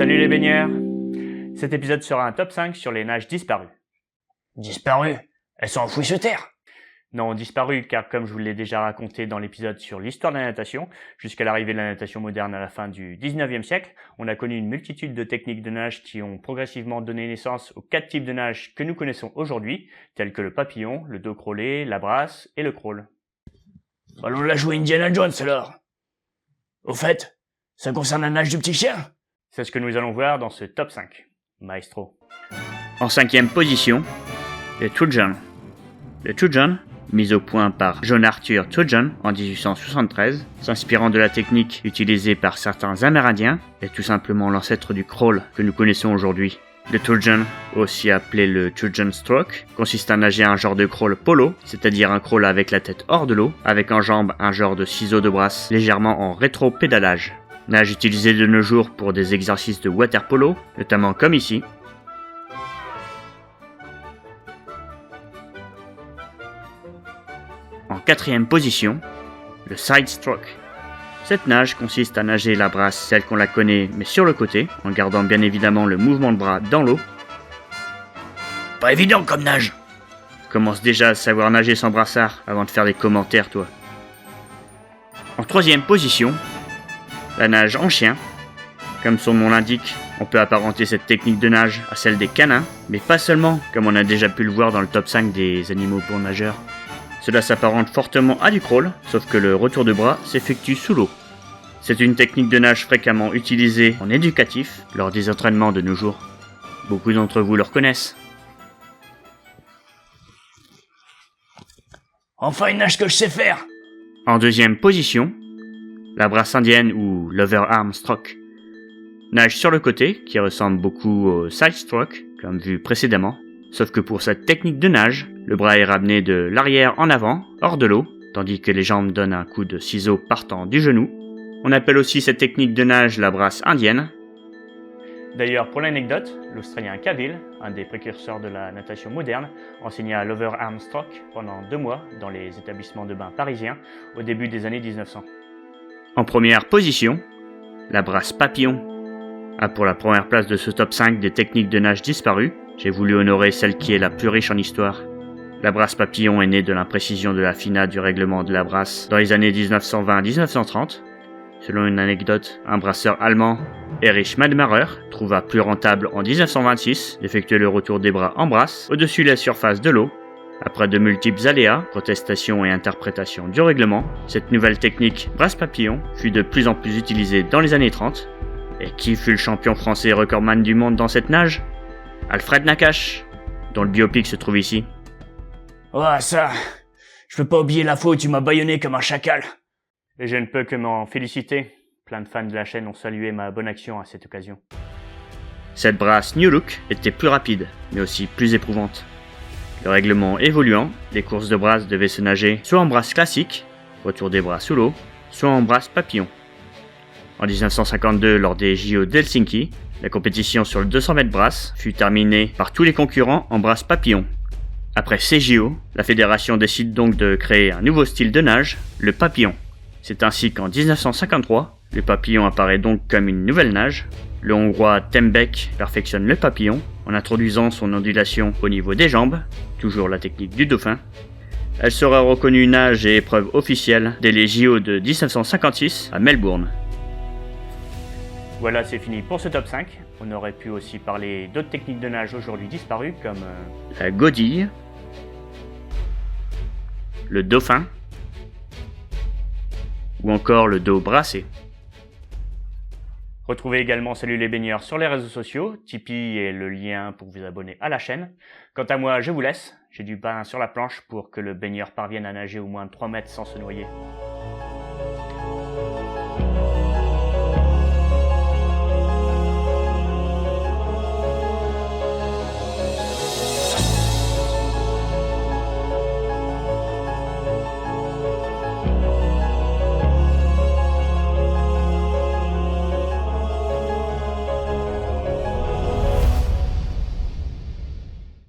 Salut les baigneurs! Cet épisode sera un top 5 sur les nages disparues. Disparues? Elles sont enfouies sous terre? Non, disparues car comme je vous l'ai déjà raconté dans l'épisode sur l'histoire de la natation, jusqu'à l'arrivée de la natation moderne à la fin du 19e siècle, on a connu une multitude de techniques de nage qui ont progressivement donné naissance aux 4 types de nage que nous connaissons aujourd'hui, tels que le papillon, le dos crawlé, la brasse et le crawl. Allons la jouer Indiana Jones alors. Au fait, ça concerne la nage du petit chien? C'est ce que nous allons voir dans ce top 5. Maestro. En 5e position, le Trojan. Le Trojan, mis au point par John Arthur Trojan en 1873, s'inspirant de la technique utilisée par certains Amérindiens, est tout simplement l'ancêtre du crawl que nous connaissons aujourd'hui. Le Trojan, aussi appelé le Trojan Stroke, consiste à nager un genre de crawl polo, c'est-à-dire un crawl avec la tête hors de l'eau, avec en jambe un genre de ciseau de brasse légèrement en rétro-pédalage. Nage utilisé de nos jours pour des exercices de water polo, notamment comme ici. En 4e position, le Side Stroke. Cette nage consiste à nager la brasse telle qu'on la connaît mais sur le côté, en gardant bien évidemment le mouvement de bras dans l'eau. Pas évident comme nage. Commence déjà à savoir nager sans brassard avant de faire des commentaires, toi. En 3e position, la nage en chien. Comme son nom l'indique, on peut apparenter cette technique de nage à celle des canins, mais pas seulement, comme on a déjà pu le voir dans le top 5 des animaux pour nageurs. Cela s'apparente fortement à du crawl, sauf que le retour de bras s'effectue sous l'eau. C'est une technique de nage fréquemment utilisée en éducatif lors des entraînements de nos jours. Beaucoup d'entre vous le reconnaissent. Enfin une nage que je sais faire. En 2e position, la brasse indienne ou l'overarm stroke. Nage sur le côté, qui ressemble beaucoup au side stroke, comme vu précédemment. Sauf que pour cette technique de nage, le bras est ramené de l'arrière en avant, hors de l'eau, tandis que les jambes donnent un coup de ciseau partant du genou. On appelle aussi cette technique de nage la brasse indienne. D'ailleurs, pour l'anecdote, l'Australien Cavill, un des précurseurs de la natation moderne, enseigna l'overarm stroke pendant 2 mois dans les établissements de bain parisiens au début des années 1900. En première position, la brasse papillon. Pour la première place de ce top 5 des techniques de nage disparues, j'ai voulu honorer celle qui est la plus riche en histoire. La brasse papillon est née de l'imprécision de la FINA du règlement de la brasse dans les années 1920-1930. Selon une anecdote, un brasseur allemand, Erich Madmarer, trouva plus rentable en 1926 d'effectuer le retour des bras en brasse au-dessus de la surface de l'eau. Après de multiples aléas, protestations et interprétations du règlement, cette nouvelle technique brasse papillon fut de plus en plus utilisée dans les années 30. Et qui fut le champion français recordman du monde dans cette nage? Alfred Nakache, dont le biopic se trouve ici. Ouais, ça... Je peux pas oublier la fois où tu m'as bâillonné comme un chacal. Et je ne peux que m'en féliciter. Plein de fans de la chaîne ont salué ma bonne action à cette occasion. Cette brasse New Look était plus rapide, mais aussi plus éprouvante. Le règlement évoluant, les courses de brasse devaient se nager soit en brasse classique, retour des bras sous l'eau, soit en brasse papillon. En 1952, lors des JO d'Helsinki, la compétition sur le 200 mètres brasse fut terminée par tous les concurrents en brasse papillon. Après ces JO, la fédération décide donc de créer un nouveau style de nage, le papillon. C'est ainsi qu'en 1953, le papillon apparaît donc comme une nouvelle nage. Le Hongrois Tembeck perfectionne le papillon en introduisant son ondulation au niveau des jambes, toujours la technique du dauphin. Elle sera reconnue nage et épreuve officielle dès les JO de 1956 à Melbourne. Voilà, c'est fini pour ce top 5. On aurait pu aussi parler d'autres techniques de nage aujourd'hui disparues comme la godille, le dauphin ou encore le dos brassé. Retrouvez également Salut les baigneurs sur les réseaux sociaux, Tipeee et le lien pour vous abonner à la chaîne. Quant à moi, je vous laisse. J'ai du pain sur la planche pour que le baigneur parvienne à nager au moins 3 mètres sans se noyer.